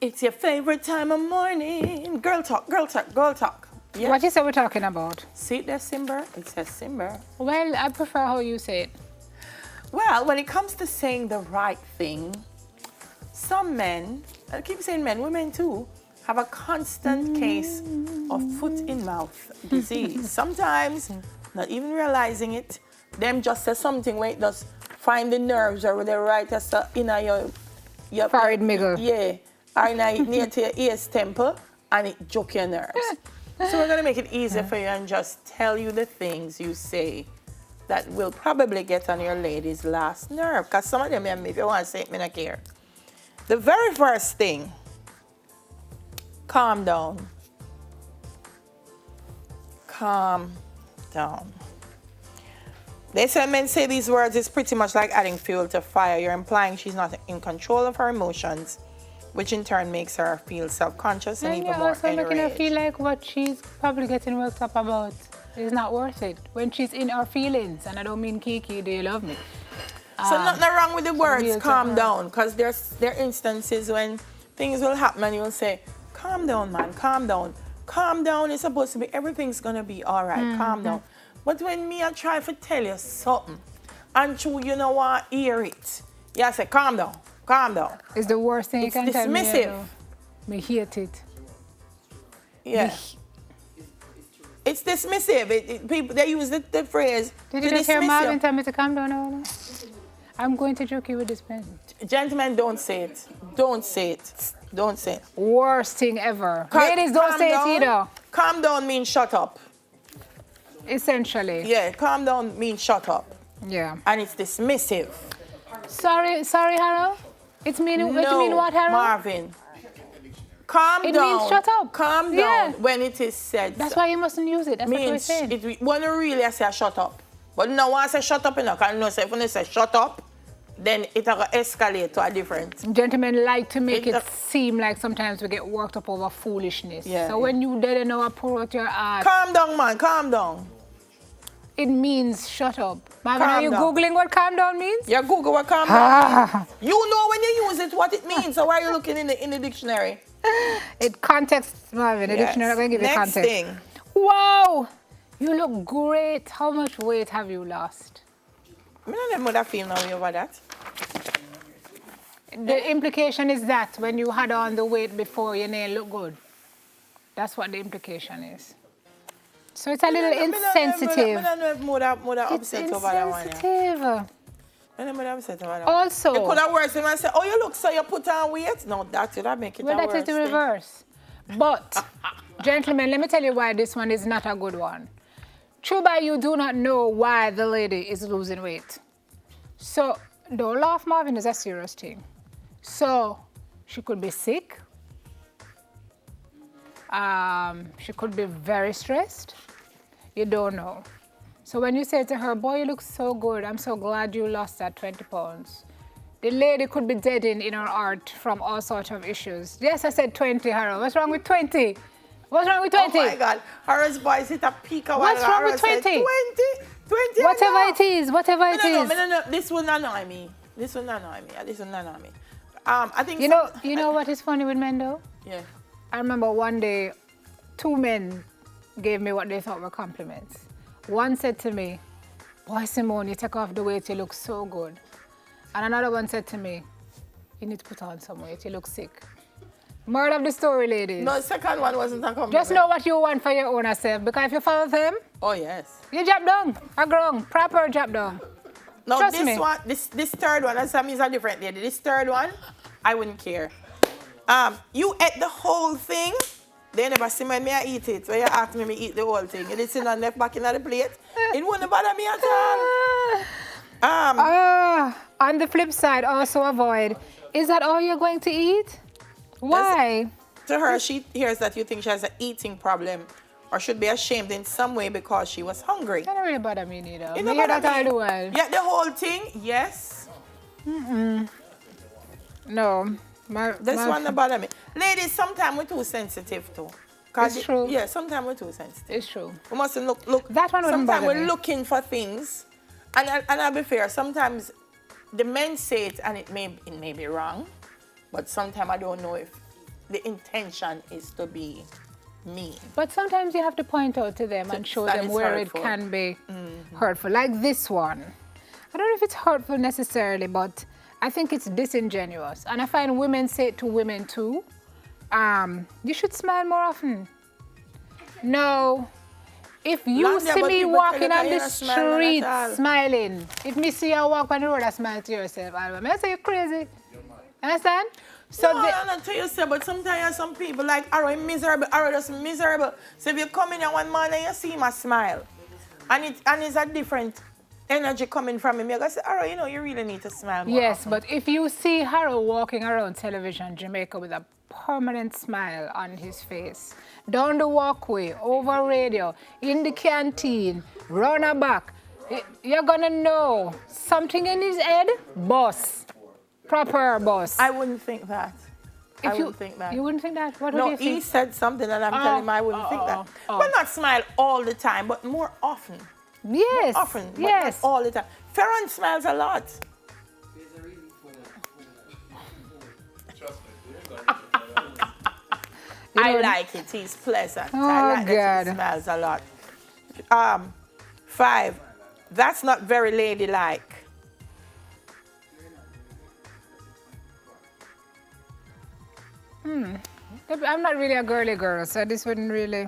It's your favorite time of morning. Girl talk, girl talk, girl talk. Yes. What is it we're talking about? See it there, Simber? It says Simber. Well, I prefer how you say it. Well, when it comes to saying the right thing, some men, I keep saying men, women too, have a constant case of foot-in-mouth disease. Sometimes, not even realizing it, them just say something where it does find the nerves or the right in your forehead middle. Yeah, or near to your ears temple, and it joke your nerves. So we're going to make it easier for you and just tell you the things you say that will probably get on your lady's last nerve. Because some of them, if you want to say it, I don't care. The very first thing, calm down. Calm down. They say men say these words is pretty much like adding fuel to fire. You're implying she's not in control of her emotions, which in turn makes her feel self-conscious and even more also making her feel like what she's probably getting worked up about is not worth it when she's in her feelings. And I don't mean Kiki, do you love me? So nothing wrong with the words calm down, because there are instances when things will happen and you'll say, calm down, man, calm down. Calm down is supposed to be everything's going to be all right, calm down. But when me I try to tell you something and you know what, hear it, you say, calm down. Calm down. It's the worst thing you can tell me. It's dismissive. Me hate it. Yeah. It's dismissive. People, they use the phrase Did you just hear Marvin tell me to calm down all that? I'm going to joke you with this pen. Gentlemen, don't say it. Don't say it. Don't say it. Worst thing ever. Ladies, don't say it either. Calm down means shut up. Essentially. Yeah, calm down means shut up. Yeah. And it's dismissive. Sorry, Harold? It mean what, Harold? Marvin. Calm down. It means shut up. Calm down when it is said. That's why you mustn't use it. That's what we're saying. When you really say shut up. But no one say shut up enough. Because if you say shut up, then it will escalate to a different. Gentlemen like to make it seem like sometimes we get worked up over foolishness. Yeah, so when you didn't know pour out your heart. Calm down, man. Calm down. It means shut up. Marvin, are you Googling what calm down means? Yeah, Google what calm down means. You know when you use it what it means. So why are you looking in the dictionary? It context, Marvin. The dictionary, I'm going to give you context. Next thing. Wow! You look great. How much weight have you lost? I don't know what I feel now over that. The implication is that when you had on the weight before, your nail looked good. That's what the implication is. So it's a little insensitive. I don't know if more upset over that one. Also, you could have worse and say, oh, you look so you put on weight. No, that would make it well, that is the reverse. But, gentlemen, let me tell you why this one is not a good one. Truba, you do not know why the lady is losing weight. So, don't laugh, Marvin, is a serious thing. So, she could be sick. She could be very stressed. You don't know. So when you say to her, boy, you look so good. I'm so glad you lost that 20 pounds. The lady could be deadened in her heart from all sorts of issues. Yes, I said 20, Harold. What's wrong with 20? What's wrong with 20? Oh my God. Harold's voice hit a peak of what's wrong with 20? 20. Whatever it is, whatever it is. No, this will not annoy me. This will not annoy me. I think you know what is funny with men though? Yeah. I remember one day, 2 men gave me what they thought were compliments. One said to me, boy, Simone, you take off the weight, you look so good. And another one said to me, you need to put on some weight, you look sick. Moral of the story, ladies. No, the second one wasn't a compliment. Just know what you want for your own self, because if you follow them, oh yes, you drop down, or grown, proper drop down. No, Trust this me. one, this third one, that means a different lady. This third one, I wouldn't care. You ate the whole thing. They never see me I eat it. So you ask me eat the whole thing. You did sit on left back in the plate. It wouldn't bother me at all. On the flip side, also avoid. Is that all you're going to eat? Why? To her, she hears that you think she has an eating problem or should be ashamed in some way because she was hungry. That don't really bother me neither. It Me hear that all the while. Yeah, the whole thing, yes. No. This one don't bother me. Ladies, sometimes we're too sensitive too. It's true. Yeah, sometimes we're too sensitive. It's true. We mustn't look. That one wouldn't bother me. Sometimes we're looking for things. And I'll be fair, sometimes the men say it and it may be wrong. But sometimes I don't know if the intention is to be mean. But sometimes you have to point out to them and show that them it's where hurtful. it can be hurtful. Like this one. I don't know if it's hurtful necessarily, but I think it's disingenuous. And I find women say it to women too. You should smile more often. No. If you Not there, see but me people walking tell on you the you're not smiling street at all. smiling, if me see you walk on the road and smile to yourself, I say you're crazy. Understand? So No, I'm not tell you so, but sometimes some people like, are miserable, are just miserable. So if you come in here one morning and you see him a smile, and it's a different energy coming from him, you're going to say, Aro, you know, you really need to smile more yes, often. but if you see Harold walking around television Jamaica with a permanent smile on his face, down the walkway, over radio, in the canteen, round a back, you're gonna know something in his head, boss, proper boss. I wouldn't think that. I wouldn't think that. You wouldn't think that? What No, would you he think? said something and I'm telling him I wouldn't think that. But not smile all the time, but more often. Yes. Often, but yes. not all the time. Ferron smiles a lot. I like it. He's pleasant. I like that he smiles a lot. 5. That's not very ladylike. I'm not really a girly girl, so this wouldn't really,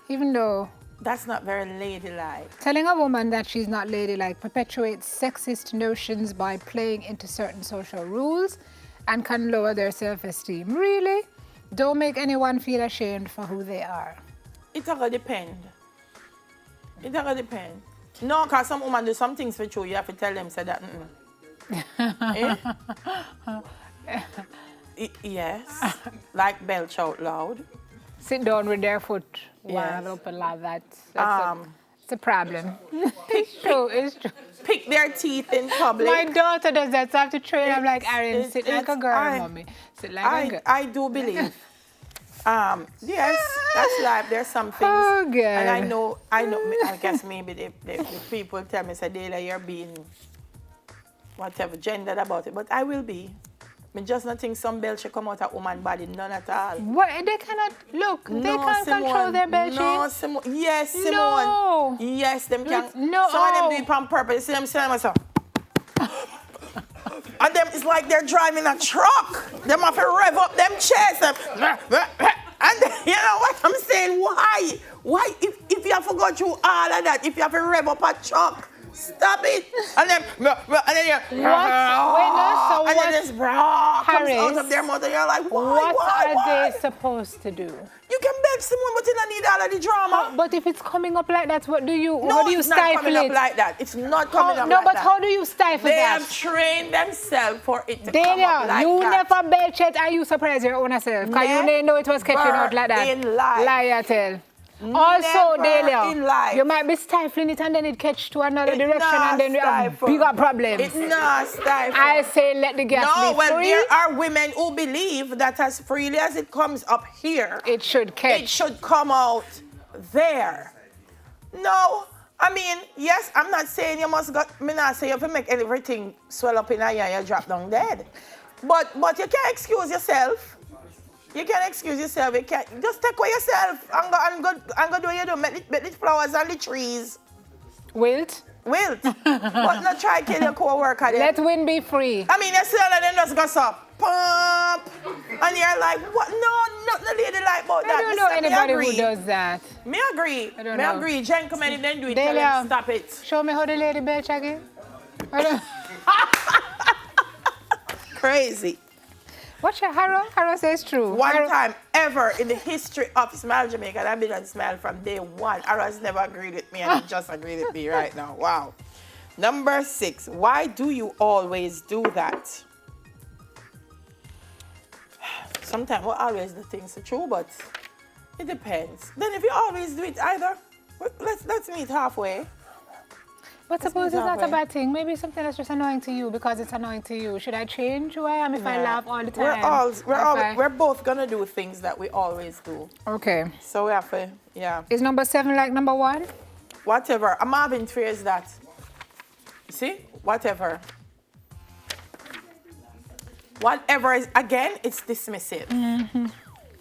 even though That's not very ladylike. telling a woman that she's not ladylike perpetuates sexist notions by playing into certain social rules and can lower their self-esteem. Really? Don't make anyone feel ashamed for who they are. It's gonna depend. It's gonna depend. No, because some women do some things for you, you have to tell them, say that. Eh? Yes. Like belch out loud. Sit down with their foot wide Yes. open like that. It's a problem. It's true, it's true. Pick their teeth in public. My daughter does that, so I have to train. I'm like, Aaron, it's- sit like a it's- girl, mommy. Sit like a girl. I do believe. Yes, that's life. There's some things. Oh, God. And I guess maybe the people tell me, say, Dela, you're being whatever, gendered about it. But I will be. I just not think some belch should come out of woman body, none at all. What? They cannot, look, they can't Simone. control their belching. No, Simone. Yes, Simone. No. Yes, them can. No. Some of them do it on purpose. You see them saying myself. And them, it's like they're driving a truck. Them have to rev up them chest. And you know what I'm saying? Why? Why? If you have to go through all of that, if you have to rev up a truck, stop it. And then you What? and then this comes out of their mouth and you're like, why? What Why? are they supposed to do? You can beg someone, but you don't need all of the drama. But if it's coming up like that, what do you, No, how do you it's not stifle coming it? up like that. It's not coming up No, like but that. how do you stifle They that? have trained themselves for it to come up Delia, like you that. never belch it and you surprise your own self. Because you didn't know it was catching out like that. in life. Liar tell. Also, Never Delia, in life. you might be stifling it and then it catch to another It's direction not and then you have stifle. bigger problems. It's not stifled. I say let the gas No, be well, free. there are women who believe that as freely as it comes up here, It should catch. it should come out there. No, I mean, yes, I'm not saying you must go, me not say you have to make everything swell up in a year and you drop down dead. But you can't excuse yourself. You can't excuse yourself. You can't, just take away yourself and go do what you do. Make the flowers and the trees Wilt, wilt. But not try to kill your co-worker then. let wind be free. I mean, you see all of them just go so, pump. And you're like, what? No, not the lady like about that. I don't know Listen, me anybody agree. who does that. Me agree. I don't Me know. agree. Gentlemen, if they do it, tell Delia, them stop it. Show me how the lady belch again. I don't- Crazy. Watch your Harrow. Harrow says true. One Harrow- time ever in the history of Smile Jamaica, and I've been on Smile from day one. Ara's never agreed with me, and he just agreed with me right now. Wow. Number 6. Why do you always do that? Sometimes we always do things true, but it depends. Then if you always do it either, let's meet halfway. But suppose it's not a halfway. bad thing. Maybe it's something that's just annoying to you because it's annoying to you. Should I change who I am if I laugh all the time? We're both gonna do things that we always do. Okay. So we have to, yeah. Is number 7 like number 1? Whatever. A Marvin fears that. See? Whatever. Whatever is, again, it's dismissive.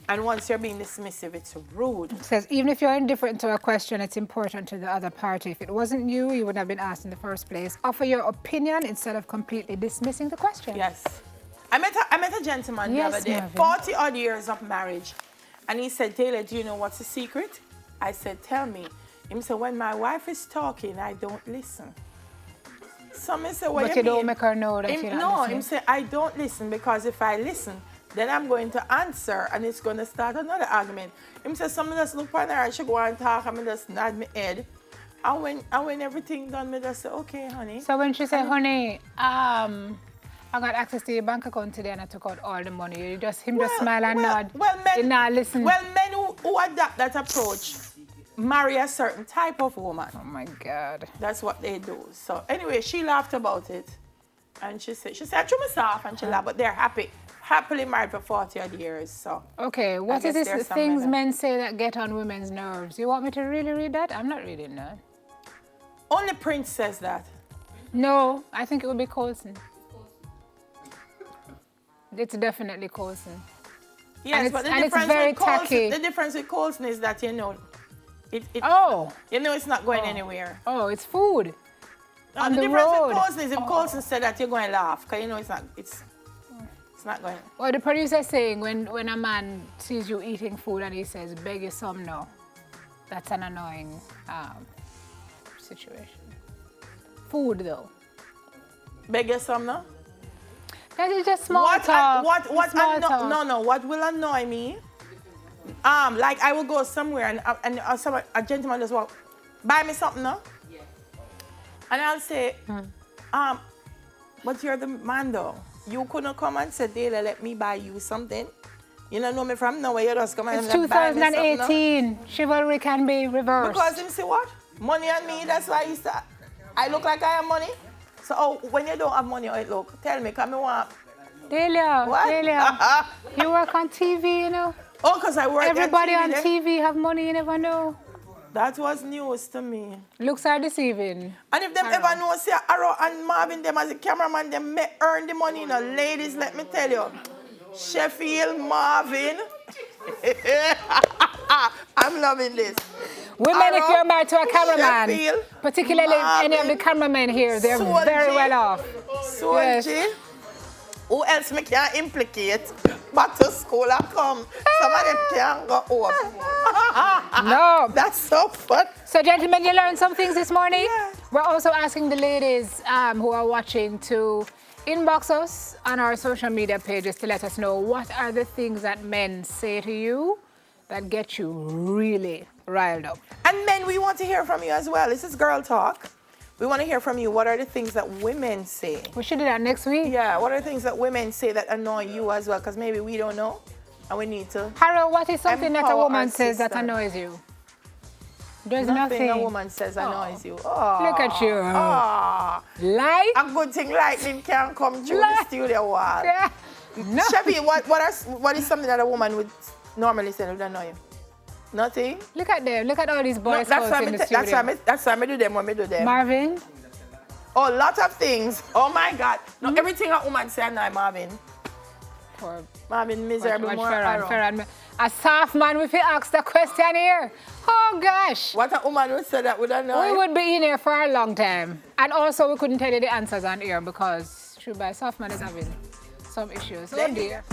And once you're being dismissive, it's rude. It says, even if you're indifferent to a question, it's important to the other party. If it wasn't you, you wouldn't have been asked in the first place. Offer your opinion instead of completely dismissing the question. Yes. I met a gentleman the other day, 40 odd years of marriage. And he said, Taylor, do you know what's the secret? I said, tell me. He said, when my wife is talking, I don't listen. Some say, what but you don't make her know that you're not listening. No, he said, I don't listen because if I listen, then I'm going to answer and it's going to start another argument. He said, someone just look on her and she go and talk and I just nod my head. And when everything done, I just say, okay, honey. So when she said, honey, I got access to your bank account today and I took out all the money. You just smile and nod. You not listen. Well, men who adopt that approach marry a certain type of woman. Oh my God. That's what they do. So anyway, she laughed about it. And she said, I threw myself and she laughed, but they're happily married for 40 odd years. So okay, what is this things men say that get on women's nerves? You want me to really read that? I'm not reading that. Only Prince says that. No, I think it would be Colson. It's definitely Colson. Yes, but the difference with Colson is that, you know, you know it's not going anywhere. Oh, it's food. No, the difference with Colson is if Colson said that, you're going to laugh, because you know it's not going. Well, the producer is saying when a man sees you eating food and he says, beg you some now, that's an annoying situation. Food, though. Beg you some now? That is just small talk. What will annoy me? Like I will go somewhere and a gentleman just walk, buy me something, no? Yeah. And I'll say, but you're the man though. You couldn't come and say, Dela, let me buy you something. You don't know me from nowhere, you just come and it's buy me something. 2018. Chivalry can be reversed. Because him say what? Money on me, that's why I look like I have money. So when you don't have money, how it look? Tell me, come me want. Delia, what? Delia, you work on TV, you know? Oh, because I work Everybody on TV have money, you never know. That was news to me. Looks are deceiving. And if them ever know, say Arrow and Marvin, them as a cameraman, them may earn the money, you know. Ladies, let me tell you. Sheffield, Marvin. I'm loving this. Women, Arrow, if you're married to a cameraman, Sheffield, particularly Marvin, any of the cameramen here, they're very well off. Yes. Who else me can implicate? Back to school I come. Some of them can't go home. No. That's so fun. So, gentlemen, you learned some things this morning? Yeah. We're also asking the ladies who are watching to inbox us on our social media pages to let us know what are the things that men say to you that get you really riled up. And men, we want to hear from you as well. This is Girl Talk. We want to hear from you. What are the things that women say? We should do that next week. Yeah, what are the things that women say that annoy you as well? Because maybe we don't know and we need to. Harold, what is something that a woman says that annoys you? There's nothing a woman says annoys you. Oh, look at you. Oh. Light? A good thing lightning can't come through the studio wall. Yeah. No. Shabby, what is something that a woman would normally say that would annoy you? Nothing? Look at them. Look at all these boys in the studio. That's why I do them when I do them. Marvin? Oh, lot of things. Oh, my God. No, everything a woman say annoy Marvin. Poor Marvin, miserable. Ferran. A soft man, if he asks the question here. Oh, gosh. What a woman would say that would annoy? We would be in here for a long time. And also, we couldn't tell you the answers on here because, true, by soft man is having some issues. Oh, dear.